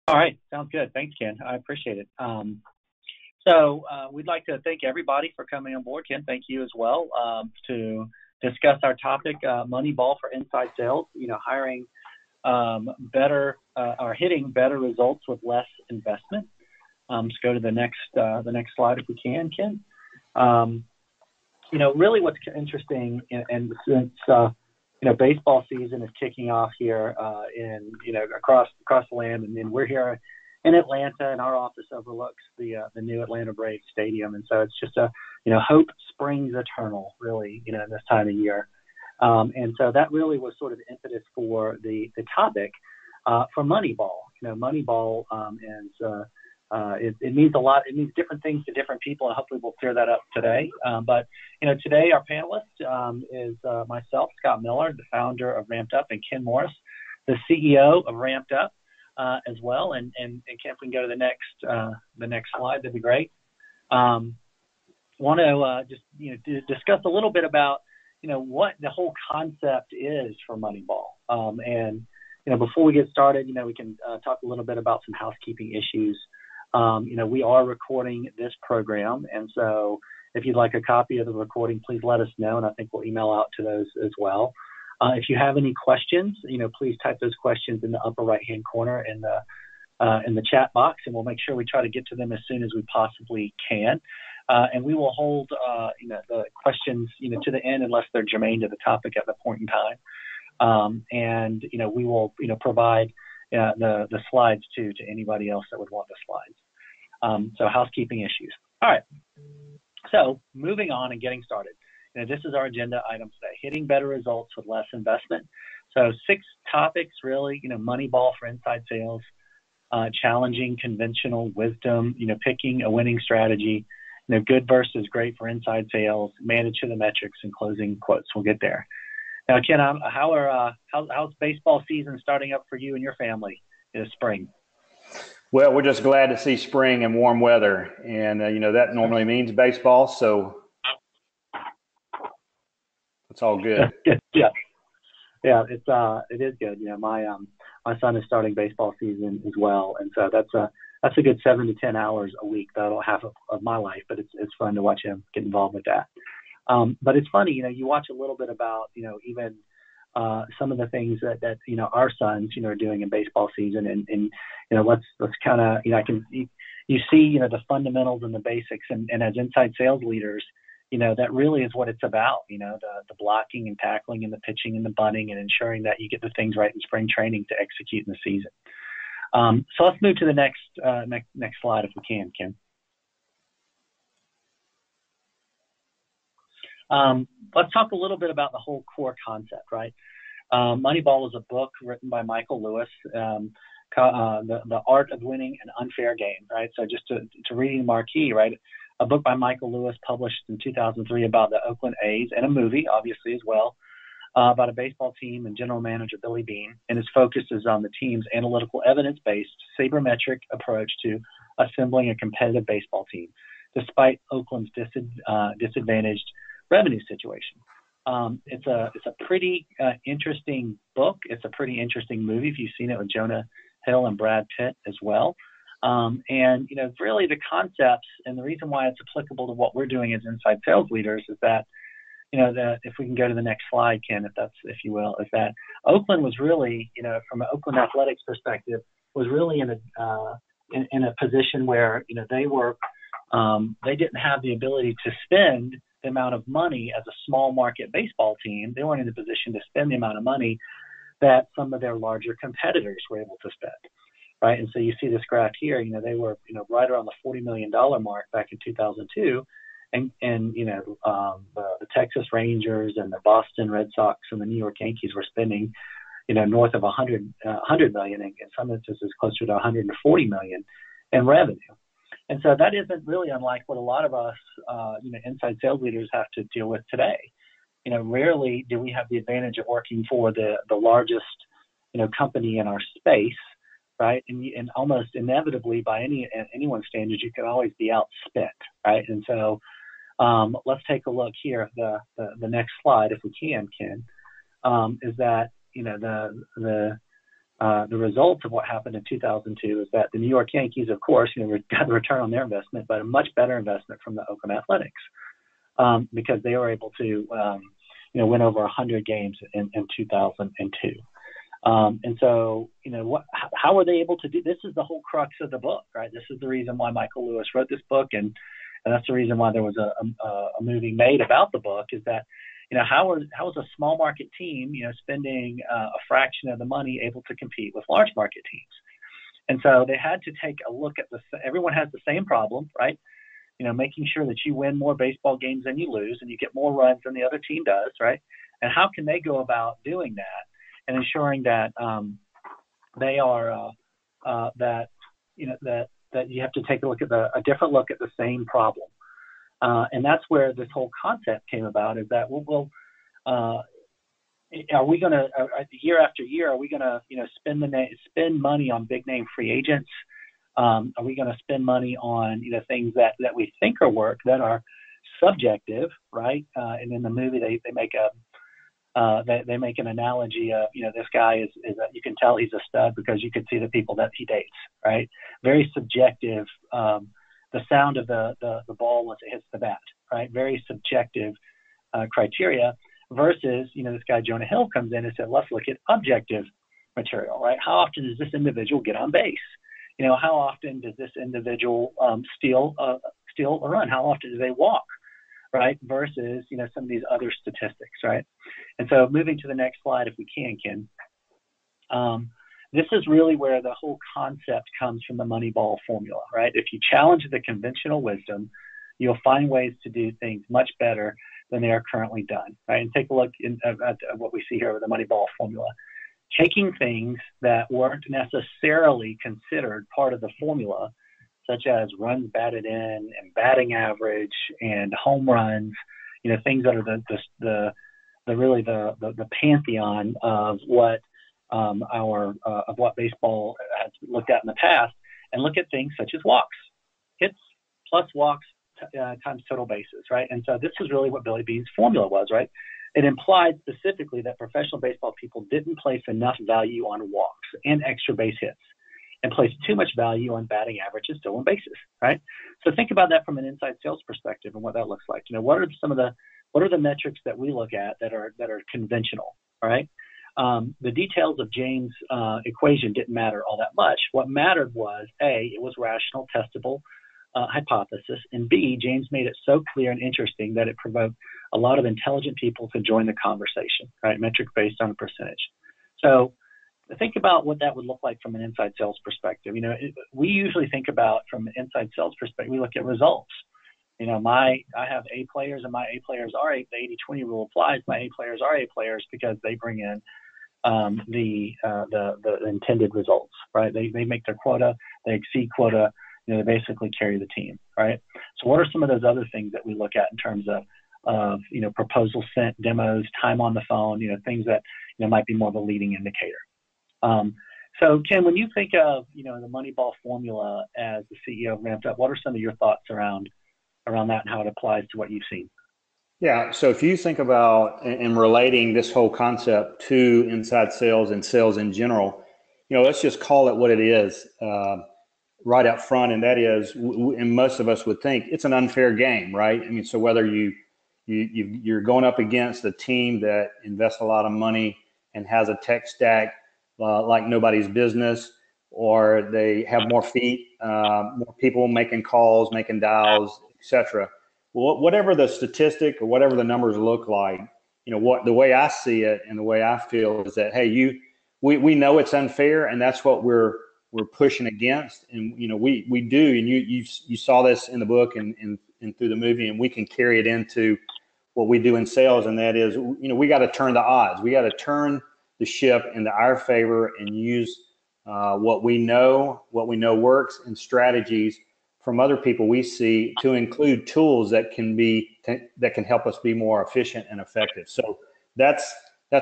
All right, sounds good. Thanks, Ken. I appreciate it. So we'd like to thank everybody for coming on board. Ken, thank you as well, to discuss our topic, Moneyball for inside sales. Hiring better or hitting better results with less investment. Let's go to the next slide if we can, Ken. Really what's interesting, and since baseball season is kicking off here across the land, and then we're here in Atlanta, and our office overlooks the new Atlanta Braves Stadium, and so it's just hope springs eternal, really, in this time of year, and so that really was sort of the impetus for the topic for Moneyball. Moneyball it means a lot. It means different things to different people, and hopefully we'll clear that up today. But today our panelist is myself, Scott Miller, the founder of RampedUp, and Ken Morris, the CEO of RampedUp as well. And Ken, if we can go to the next slide, that'd be great. Want to just discuss a little bit about what the whole concept is for Moneyball. And before we get started, we can talk a little bit about some housekeeping issues. We are recording this program, and so if you'd like a copy of the recording, please let us know, and I think we'll email out to those as well. If you have any questions, please type those questions in the upper right-hand corner in the chat box, and we'll make sure we try to get to them as soon as we possibly can. And we will hold the questions to the end unless they're germane to the topic at the point in time. And we will provide the slides to anybody else that would want the slides. So housekeeping issues. All right. So moving on and getting started. This is our agenda item today: hitting better results with less investment. So 6 topics really. Moneyball for inside sales, challenging conventional wisdom. Picking a winning strategy. Good versus great for inside sales. Manage to the metrics and closing quotes. We'll get there. Now, Ken, how's baseball season starting up for you and your family this spring? Well, we're just glad to see spring and warm weather, and that normally means baseball, so it's all good. Yeah, it is good. My son is starting baseball season as well, and so that's a good 7 to 10 hours a week. That'll half of my life, but it's fun to watch him get involved with that. But it's funny, you watch a little bit about, even some of the things that our sons, are doing in baseball season, and let's kind of, you see, the fundamentals and the basics, and as inside sales leaders, that really is what it's about, the blocking and tackling and the pitching and the bunting and ensuring that you get the things right in spring training to execute in the season. So let's move to the next slide if we can, Kim. Let's talk a little bit about the whole core concept, right? Moneyball is a book written by Michael Lewis, The Art of Winning an Unfair Game, right? So just to reading marquee, right? A book by Michael Lewis published in 2003 about the Oakland A's, and a movie, obviously, as well, about a baseball team and general manager Billy Beane. And his focus is on the team's analytical, evidence-based, sabermetric approach to assembling a competitive baseball team, despite Oakland's disadvantaged revenue situation. It's a pretty interesting book. It's a pretty interesting movie if you've seen it, with Jonah Hill and Brad Pitt as well. And really the concepts and the reason why it's applicable to what we're doing as inside sales leaders is that if we can go to the next slide, Ken, if you will, is that Oakland was really, from an Oakland athletics perspective, was really in a position where they didn't have the ability to spend the amount of money as a small market baseball team. They weren't in a position to spend the amount of money that some of their larger competitors were able to spend, right? And so you see this graph here, they were, right around the $40 million mark back in 2002. And the Texas Rangers and the Boston Red Sox and the New York Yankees were spending, north of 100 million, and in some instances closer to 140 million in revenue. And so that isn't really unlike what a lot of us, inside sales leaders have to deal with today. Rarely do we have the advantage of working for the largest, company in our space, right? And almost inevitably, by anyone's standards, you can always be outspent, right? And so let's take a look here. The next slide, if we can, Ken, is that the the results of what happened in 2002 is that the New York Yankees, of course, got the return on their investment, but a much better investment from the Oakland Athletics, because they were able to, win over 100 games in 2002. And so, how were they able to do this? Is the whole crux of the book, right? This is the reason why Michael Lewis wrote this book, and that's the reason why there was a movie made about the book. Is that, how is a small market team, spending a fraction of the money able to compete with large market teams? And so they had to take a look at everyone has the same problem, right? Making sure that you win more baseball games than you lose, and you get more runs than the other team does, right? And how can they go about doing that and ensuring that they are that you have to take a different look at the same problem, and that's where this whole concept came about. Is that are we going to year after year, are we going to spend money on big name free agents? Are we going to spend money on things that we think are work that are subjective, right? And in the movie they make they make an analogy of this guy is you can tell he's a stud because you can see the people that he dates, right? Very subjective. The sound of the ball once it hits the bat, right? Very subjective criteria. Versus this guy Jonah Hill comes in and said, let's look at objective material, right? How often does this individual get on base? How often does this individual steal a run? How often do they walk, right? Versus, some of these other statistics, right? And so moving to the next slide, if we can, Ken. This is really where the whole concept comes from the Moneyball formula, right? If you challenge the conventional wisdom, you'll find ways to do things much better than they are currently done, right? And take a look at what we see here with the Moneyball formula. Taking things that weren't necessarily considered part of the formula, such as runs batted in and batting average and home runs, things that are the pantheon of what of what baseball has looked at in the past, and look at things such as walks, hits plus walks times total bases, right? And so this is really what Billy Beane's formula was, right? It implied specifically that professional baseball people didn't place enough value on walks and extra base hits, and placed too much value on batting average and stolen bases, right? So think about that from an inside sales perspective and what that looks like. What are the metrics that we look at that are conventional, right? The details of James' equation didn't matter all that much. What mattered was A, it was rational, testable hypothesis, and B, James made it so clear and interesting that it provoked a lot of intelligent people to join the conversation, right? Metric based on a percentage. So think about what that would look like from an inside sales perspective. We usually think about from an inside sales perspective, we look at results. I have A players and my A players are A. The 80-20 rule applies. My A players are A players because they bring in the intended results, right? They make their quota, they exceed quota, they basically carry the team, right? So what are some of those other things that we look at in terms of proposals sent, demos, time on the phone, things that might be more of a leading indicator. So Ken, when you think of the Moneyball formula as the CEO of Ramped Up, what are some of your thoughts around that and how it applies to what you've seen? Yeah, so if you think about and relating this whole concept to inside sales and sales in general, let's just call it what it is right up front, and that is, and most of us would think it's an unfair game, right? I mean, so whether you're going up against a team that invests a lot of money and has a tech stack like nobody's business, or they have more feet, more people making calls, making dials, etc. Well, whatever the statistic or whatever the numbers look like, the way I see it and the way I feel is that, hey, we know it's unfair, and that's what we're pushing against, and we do, and you saw this in the book and through the movie, and we can carry it into what we do in sales, and that is, we got to turn the odds, we got to turn the ship into our favor and use what we know works and strategies from other people we see, to include tools that can help us be more efficient and effective. So that's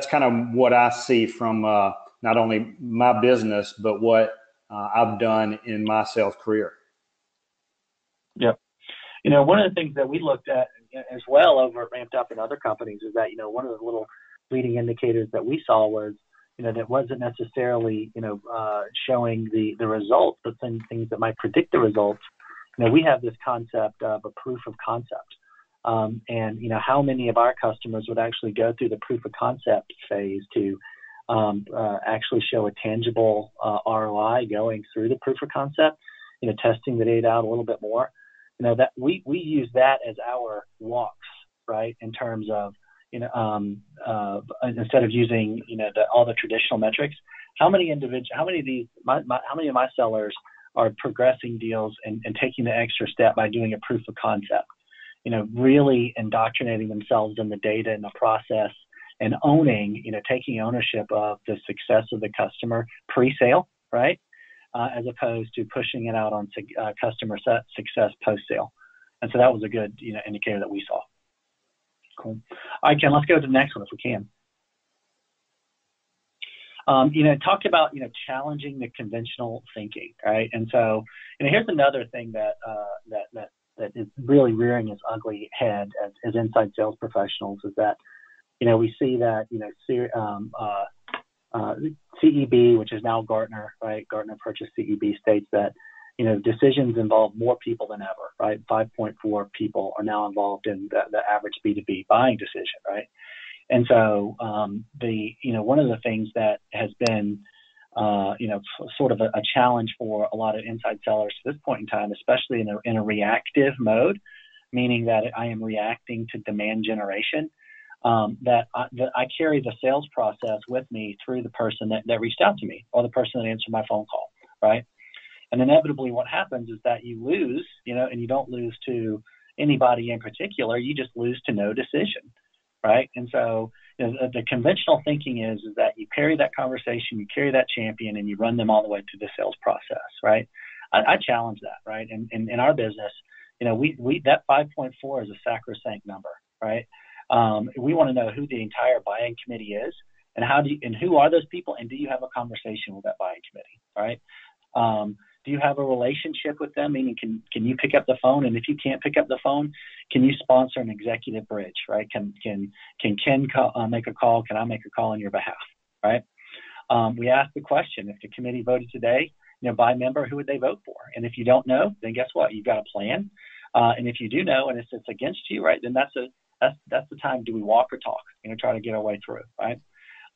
kind of what I see from not only my business, but what I've done in my sales career. Yep. One of the things that we looked at as well over at Ramped Up and other companies is that, one of the little leading indicators that we saw was, that wasn't necessarily, showing the results, but things that might predict the results. We have this concept of a proof of concept. And how many of our customers would actually go through the proof of concept phase to actually show a tangible ROI going through the proof of concept, testing the data out a little bit more. That we use that as our walks, right? In terms of, instead of using, all the traditional metrics, how many of my sellers are progressing deals and taking the extra step by doing a proof of concept, really indoctrinating themselves in the data and the process and owning, taking ownership of the success of the customer pre-sale, right? As opposed to pushing it out on customer success post-sale. And so that was a good, indicator that we saw. Cool. All right, Ken, let's go to the next one if we can. Talk about, challenging the conventional thinking, right? And so, here's another thing that is really rearing its ugly head as inside sales professionals is that, we see that, CEB, which is now Gartner, right? Gartner purchased CEB, states that, decisions involve more people than ever, right? 5.4 people are now involved in the average B2B buying decision, right? And so, one of the things that has been, sort of a challenge for a lot of inside sellers at this point in time, especially in a reactive mode, meaning that I am reacting to demand generation, that I carry the sales process with me through the person that reached out to me or the person that answered my phone call, right? And inevitably what happens is that you lose, and you don't lose to anybody in particular, you just lose to no decision, right? And so the conventional thinking is that you carry that conversation, you carry that champion, and you run them all the way through the sales process, right? I challenge that, right? And in our business, we that 5.4 is a sacrosanct number, right? We want to know who the entire buying committee is and who are those people, and do you have a conversation with that buying committee, right? Do you have a relationship with them? Meaning, can you pick up the phone? And if you can't pick up the phone, can you sponsor an executive bridge, right? Can Ken make a call? Can I make a call on your behalf, right? We asked the question, if the committee voted today, by member, who would they vote for? And if you don't know, then guess what? You've got a plan. And if you do know, and if it's against you, right, then that's the time. Do we walk or talk? Try to get our way through, right?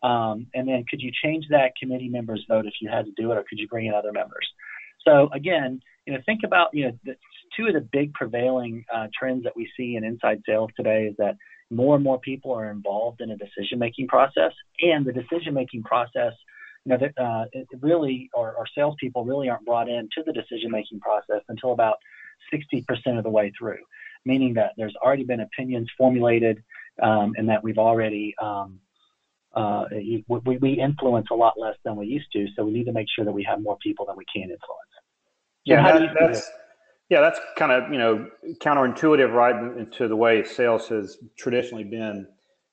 And then could you change that committee member's vote if you had to do it, or could you bring in other members? So again, think about, two of the big prevailing trends that we see in inside sales today is that more and more people are involved in a decision-making process, and the decision-making process, it really, or salespeople really aren't brought into the decision-making process until about 60% of the way through, meaning that there's already been opinions formulated, and that we've already, we influence a lot less than we used to, so we need to make sure that we have more people than we can influence. That's kind of counterintuitive, right, into the way sales has traditionally been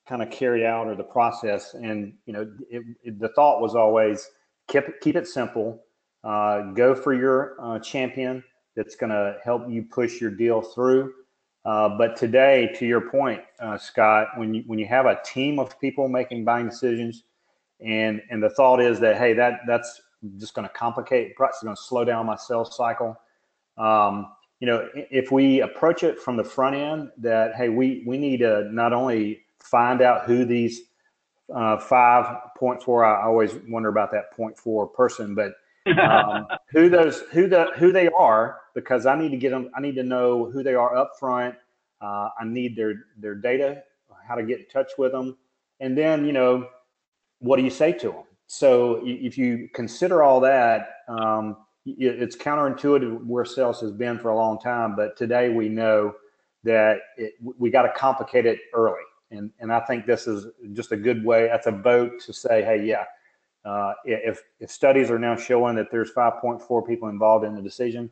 kind of carried out, or the process. And the thought was always keep it simple, go for your champion that's going to help you push your deal through. But today, to your point, Scott, when you have a team of people making buying decisions, and the thought is that, hey, that's just going to complicate, it's going to slow down my sales cycle. If we approach it from the front end, that, hey, we need to not only find out who these 5.4, I always wonder about that 0.4 person, but who they are, because I need to get them. I need to know who they are up front. I need their data, how to get in touch with them, and then what do you say to them? So if you consider all that, it's counterintuitive where sales has been for a long time, but today we know that we got to complicate it early, and I think this is just a good way. That's a vote to say, hey, yeah. If studies are now showing that there's 5.4 people involved in the decision,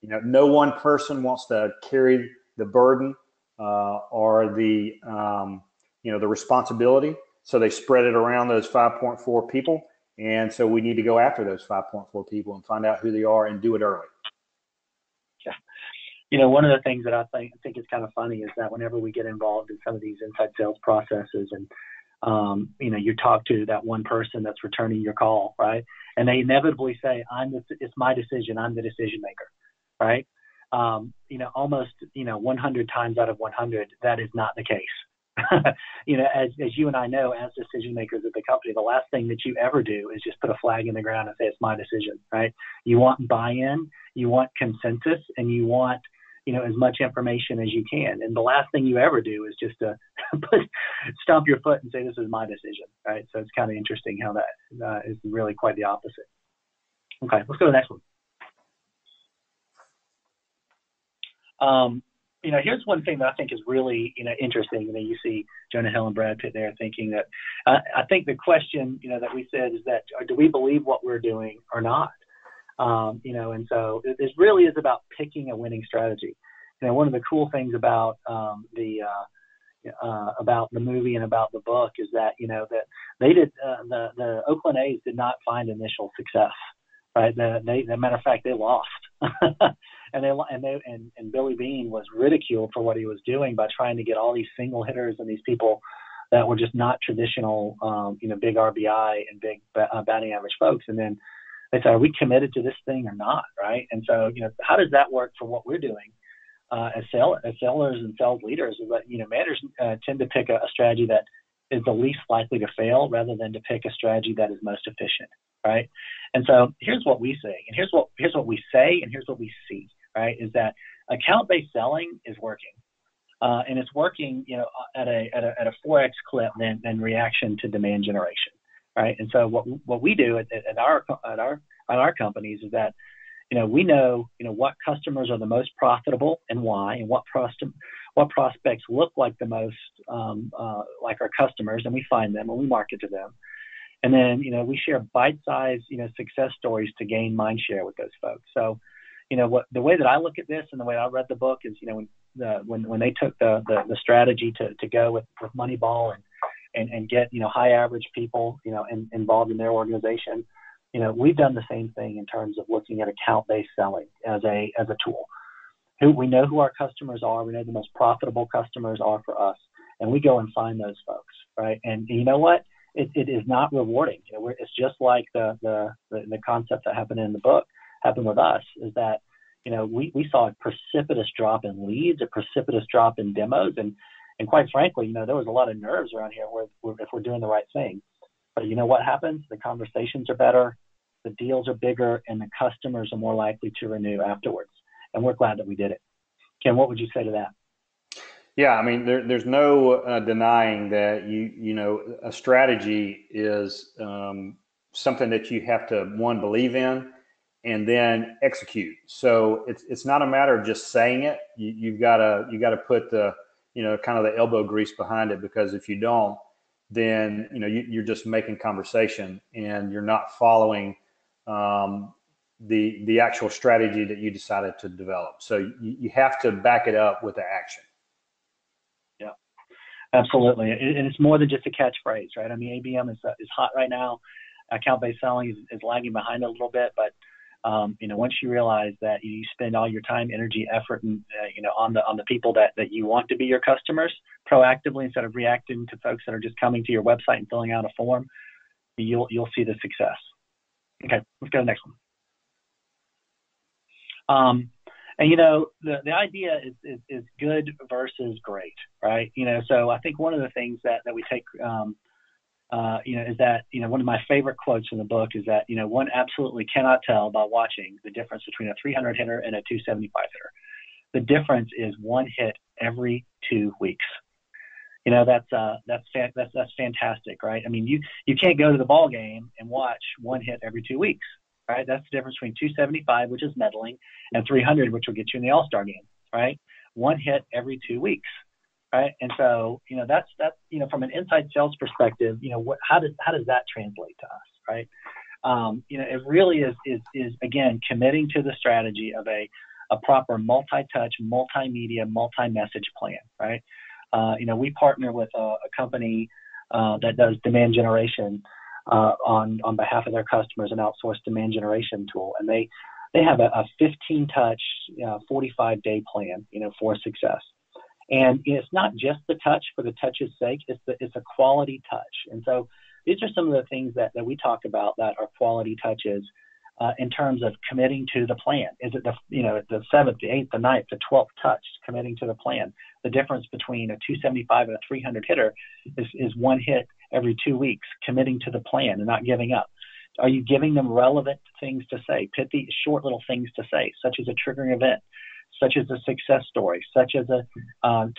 no one person wants to carry the burden or the the responsibility, so they spread it around those 5.4 people, and so we need to go after those 5.4 people and find out who they are and do it early. Yeah, one of the things that I think is kind of funny is that whenever we get involved in some of these inside sales processes, and you talk to that one person that's returning your call, right? And they inevitably say, it's my decision. I'm the decision maker, right? Almost, 100 times out of 100, that is not the case. As you and I know, as decision makers at the company, the last thing that you ever do is just put a flag in the ground and say, it's my decision, right? You want buy-in, you want consensus, and you want, as much information as you can. And the last thing you ever do is just to stomp your foot and say, this is my decision, right? So it's kind of interesting how that is really quite the opposite. Okay, let's go to the next one. Here's one thing that I think is really, interesting. You see Jonah Hill and Brad Pitt there thinking that, I think the question, that we said is that, do we believe what we're doing or not? And so this really is about picking a winning strategy. One of the cool things about the movie and about the book is that, that they did, the Oakland A's did not find initial success, right? As a matter of fact, they lost. And Billy Beane was ridiculed for what he was doing by trying to get all these single hitters and these people that were just not traditional, big RBI and big batting average folks. And then they said, are we committed to this thing or not, right? And so, how does that work for what we're doing as sellers and sales leaders? Is that, managers tend to pick a strategy that is the least likely to fail rather than to pick a strategy that is most efficient, right? And so here's what we say, and here's what we say, and here's what we see, right? Is that account-based selling is working, and it's working, at a 4x clip than reaction to demand generation, right? And so what we do at our companies is that, we know, what customers are the most profitable and why, and what prospects look like the most like our customers, and we find them and we market to them. And then, we share bite-sized, success stories to gain mind share with those folks. So, the way that I look at this and the way I read the book is, when they took the strategy to go with Moneyball and get, high average people, involved in their organization, we've done the same thing in terms of looking at account-based selling as a tool. We know who our customers are. We know the most profitable customers are for us, and we go and find those folks, right? And you know what? It is not rewarding. It's just like the concept that happened in the book happened with us, is that, we saw a precipitous drop in leads, a precipitous drop in demos. And quite frankly, there was a lot of nerves around here if we're doing the right thing. But you know what happens? The conversations are better, the deals are bigger, and the customers are more likely to renew afterwards. And we're glad that we did it. Ken, what would you say to that? Yeah, I mean, there's no denying that a strategy is something that you have to, one, believe in, and then execute. So it's not a matter of just saying it. You've got to put the kind of the elbow grease behind it, because if you don't, then you're just making conversation and you're not following the actual strategy that you decided to develop. So you have to back it up with the action. Yeah, absolutely. And it's more than just a catchphrase, right? I mean, ABM is hot right now. Account-based selling is lagging behind a little bit, but once you realize that you spend all your time, energy, effort, and on the people that you want to be your customers proactively instead of reacting to folks that are just coming to your website and filling out a form, you'll see the success. Okay, let's go to the next one. And the idea is good versus great, right? So I think one of the things that we take is that, one of my favorite quotes in the book is that, one absolutely cannot tell by watching the difference between a 300 hitter and a 275 hitter. The difference is one hit every 2 weeks. That's fantastic, right? I mean, you can't go to the ball game and watch one hit every 2 weeks, right? That's the difference between 275, which is meddling, and 300, which will get you in the All-Star game, right? One hit every 2 weeks. Right. And so, that's from an inside sales perspective, how does that translate to us? Right. It really is again, committing to the strategy of a proper multi-touch, multimedia, multi-message plan. Right. We partner with a company that does demand generation on behalf of their customers, an outsourced demand generation tool. And they have a 15-touch, 45-day plan, for success. And it's not just the touch for the touch's sake. It's a quality touch. And so these are some of the things that we talk about that are quality touches in terms of committing to the plan. Is it the 7th, the 8th, the 9th, the 12th touch, committing to the plan? The difference between a 275 and a 300 hitter is one hit every 2 weeks, committing to the plan and not giving up. Are you giving them relevant things to say, pithy, short little things to say, such as a triggering event, such as a success story, such as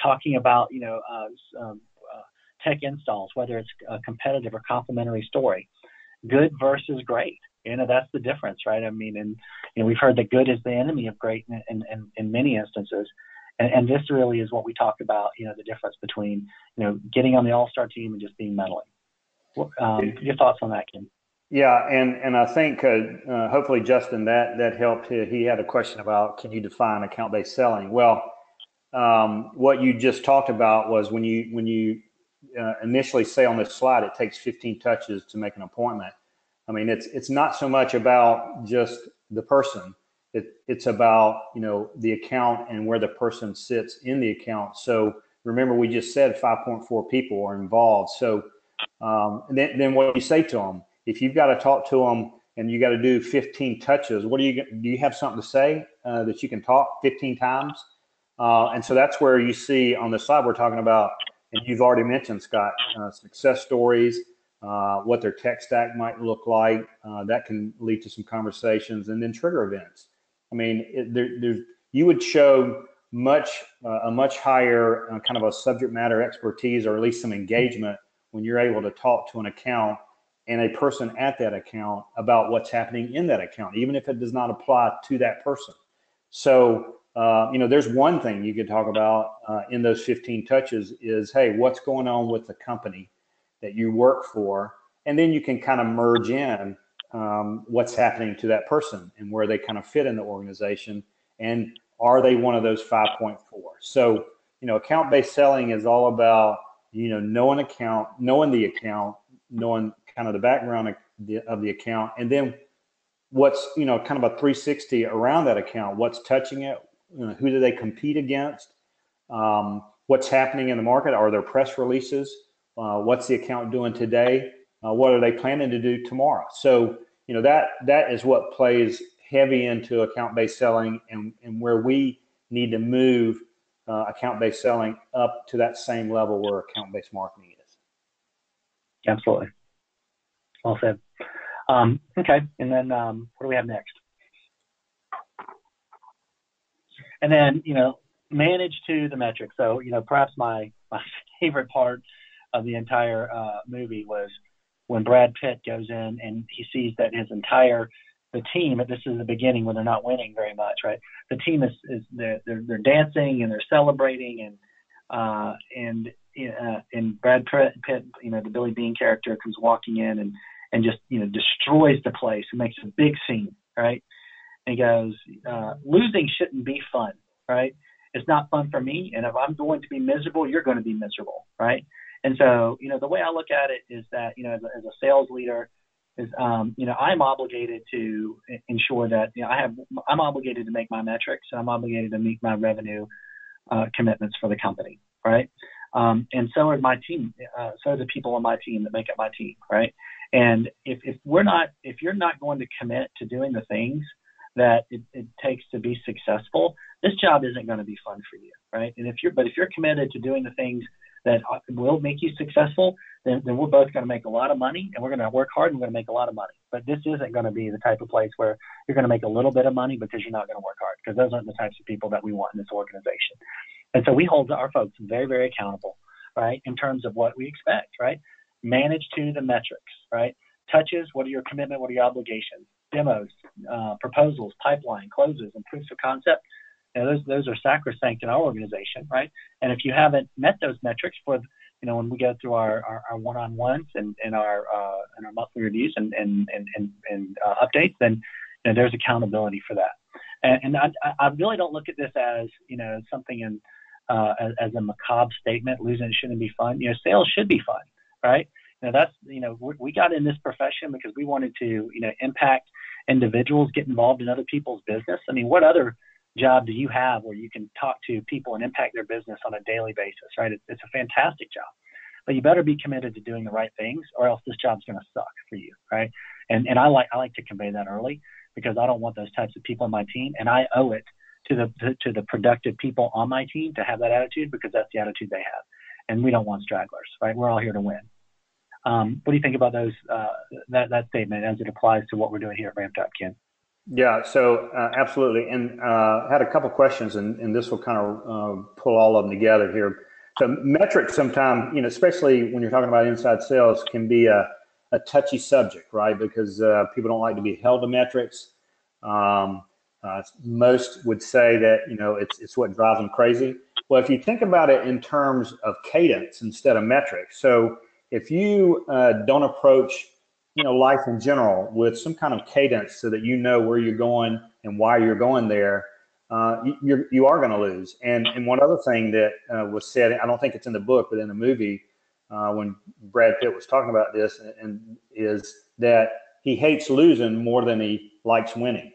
talking about tech installs, whether it's a competitive or complementary story, good versus great. That's the difference, right? I mean, and we've heard that good is the enemy of great in many instances, and this really is what we talk about. The difference between getting on the all-star team and just being meddling. Your thoughts on that, Ken? Yeah, and I think hopefully, Justin, that helped. He had a question about, can you define account-based selling? Well, what you just talked about was when you initially say on this slide, it takes 15 touches to make an appointment. I mean, it's not so much about just the person. It's about the account and where the person sits in the account. So remember, we just said 5.4 people are involved. So then what do you say to them? If you've got to talk to them and you got to do 15 touches, do you have something to say that you can talk 15 times? And so that's where you see on the slide we're talking about, and you've already mentioned, Scott, success stories, what their tech stack might look like. That can lead to some conversations, and then trigger events. I mean, you would show a much higher kind of a subject matter expertise, or at least some engagement, when you're able to talk to an account and a person at that account about what's happening in that account, even if it does not apply to that person. So, there's one thing you could talk about in those 15 touches is, hey, what's going on with the company that you work for? And then you can kind of merge in what's happening to that person and where they kind of fit in the organization. And are they one of those 5.4? So, account-based selling is all about, knowing the account, knowing kind of the background of the account, and then what's, kind of a 360 around that account, what's touching it, who do they compete against, what's happening in the market, are there press releases, what's the account doing today, what are they planning to do tomorrow? So, that is what plays heavy into account-based selling, and where we need to move account-based selling up to that same level where account-based marketing is. Absolutely. Well said. Okay, and then what do we have next? And then, manage to the metrics. So, perhaps my favorite part of the entire movie was when Brad Pitt goes in and he sees that the team, this is the beginning when they're not winning very much, right? The team they're dancing and they're celebrating, and Brad Pitt, the Billy Bean character, comes walking in and just, destroys the place and makes a big scene, right? And he goes, losing shouldn't be fun, right? It's not fun for me. And if I'm going to be miserable, you're going to be miserable, right? And so, the way I look at it is that, as a sales leader, is, I'm obligated to ensure that, I'm obligated to make my metrics, and I'm obligated to meet my revenue commitments for the company, right? And so is my team. So are the people on my team that make up my team, right? And if you're not going to commit to doing the things that it takes to be successful, this job isn't going to be fun for you, right? And if you're committed to doing the things that will make you successful, then we're both going to make a lot of money, and we're going to work hard, and we're going to make a lot of money. But this isn't going to be the type of place where you're going to make a little bit of money because you're not going to work hard, because those aren't the types of people that we want in this organization. And so we hold our folks very, very accountable, right, in terms of what we expect, right? Manage to the metrics, right? Touches, what are your commitment, what are your obligations? Demos, proposals, pipeline, closes, and proofs of concept. Those are sacrosanct in our organization, right? And if you haven't met those metrics for, when we go through our one-on-ones and our monthly reviews and updates, then there's accountability for that. And I really don't look at this as something as a macabre statement. Losing shouldn't be fun. Sales should be fun, right? We got in this profession because we wanted to impact individuals, get involved in other people's business. I mean, what other job do you have where you can talk to people and impact their business on a daily basis, right? It's a fantastic job, but you better be committed to doing the right things, or else this job's going to suck for you, right? And I like to convey that early, because I don't want those types of people on my team, and I owe it to the productive people on my team to have that attitude, because that's the attitude they have, and we don't want stragglers, right? We're all here to win. What do you think about those that statement as it applies to what we're doing here at Ramped Up, Ken? Yeah, so absolutely. And had a couple questions, and this will kind of pull all of them together here. So metrics sometimes, especially when you're talking about inside sales, can be a touchy subject, right? Because people don't like to be held to metrics. Most would say that, it's what drives them crazy. Well, if you think about it in terms of cadence instead of metrics, so if you don't approach life in general with some kind of cadence, so that you know where you're going and why you're going there, you are going to lose. And one other thing that was said, I don't think it's in the book, but in the movie, when Brad Pitt was talking about this, and is that he hates losing more than he likes winning.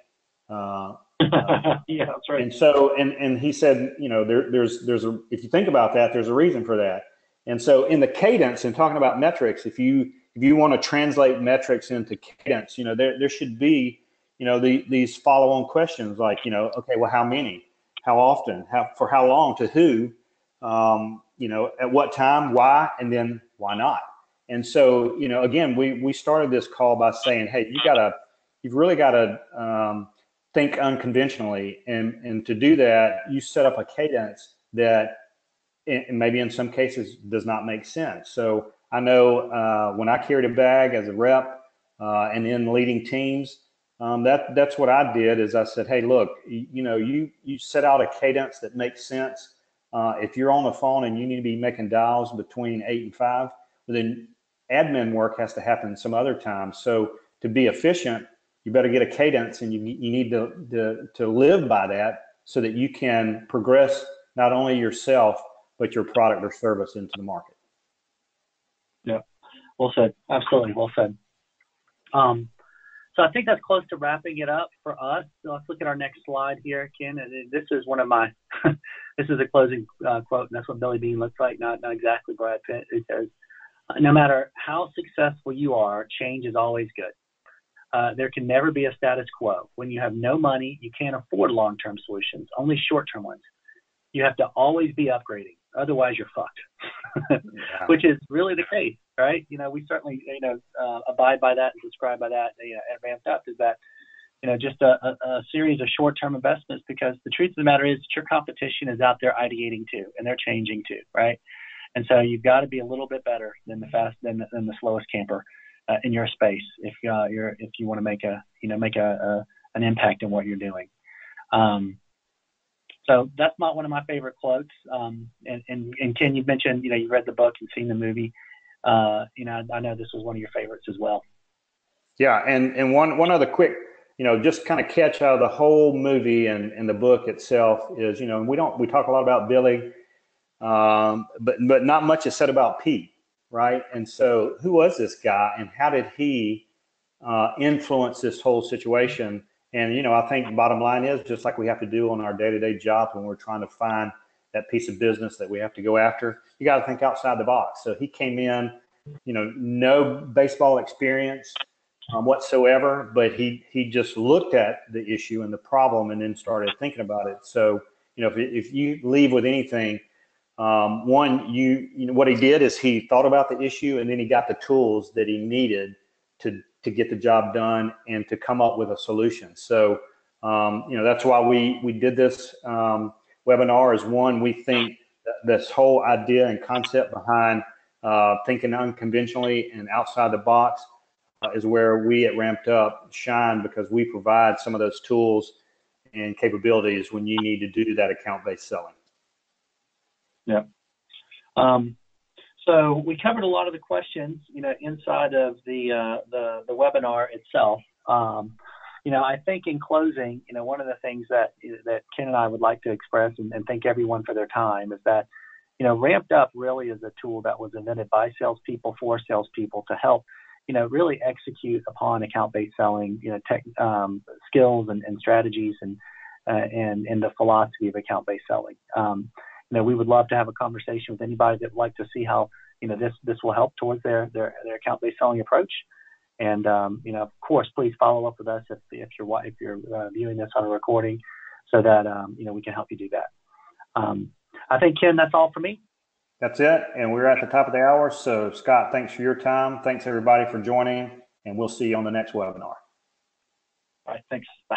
Yeah, that's right. And so, and he said, there's if you think about that, there's a reason for that. And so, in the cadence and talking about metrics, if you want to translate metrics into cadence, there should be, these follow-on questions like, okay, well, how many, how often, for how long, to who, at what time, why, and then why not? And so, again, we started this call by saying, hey, you've really got to think unconventionally, and to do that, you set up a cadence that, and maybe in some cases, does not make sense. So I know when I carried a bag as a rep and in leading teams, that's what I did. Is I said, hey, look, you set out a cadence that makes sense. If you're on the phone and you need to be making dials between 8 and 5, then admin work has to happen some other time. So to be efficient, you better get a cadence, and you need to live by that, so that you can progress not only yourself, but your product or service into the market. Yeah, well said. Absolutely, well said. So I think that's close to wrapping it up for us. So let's look at our next slide here, Ken. And this is one of my, this is a closing quote, and that's what Billy Bean looks like, not exactly Brad Pitt. It says, no matter how successful you are, change is always good. There can never be a status quo. When you have no money, you can't afford long-term solutions, only short-term ones. You have to always be upgrading. Otherwise, you're fucked, which is really the case, right? We certainly, abide by that and subscribe by that, at Ramped Up, is that, just a series of short-term investments, because the truth of the matter is your competition is out there ideating too, and they're changing too, right? And so you've got to be a little bit better than the slowest camper in your space if you want to make an impact in what you're doing. So that's one of my favorite quotes. And Ken, you mentioned, you read the book and seen the movie. I know this was one of your favorites as well. Yeah. And one other quick, just kind of catch out of the whole movie and the book itself is, we talk a lot about Billy, but not much is said about Pete. Right. And so who was this guy, and how did he influence this whole situation? And, I think the bottom line is, just like we have to do on our day-to-day jobs when we're trying to find that piece of business that we have to go after, you got to think outside the box. So he came in, no baseball experience whatsoever, but he just looked at the issue and the problem, and then started thinking about it. So, if you leave with anything, one, what he did is he thought about the issue, and then he got the tools that he needed to get the job done and to come up with a solution. So, that's why we did this webinar. Is one, we think that this whole idea and concept behind thinking unconventionally and outside the box is where we at Ramped Up shine, because we provide some of those tools and capabilities when you need to do that account-based selling. Yeah. So we covered a lot of the questions, inside of the webinar itself. I think in closing, one of the things that Ken and I would like to express and thank everyone for their time is that, Ramped Up really is a tool that was invented by salespeople for salespeople to help, really execute upon account-based selling, tech skills and strategies and in the philosophy of account-based selling. We would love to have a conversation with anybody that would like to see how this will help towards their account-based selling approach. And of course, please follow up with us if you're viewing this on a recording, so that we can help you do that. I think, Ken, that's all for me. That's it, and we're at the top of the hour. So Scott, thanks for your time. Thanks everybody for joining, and we'll see you on the next webinar. All right, thanks. Bye.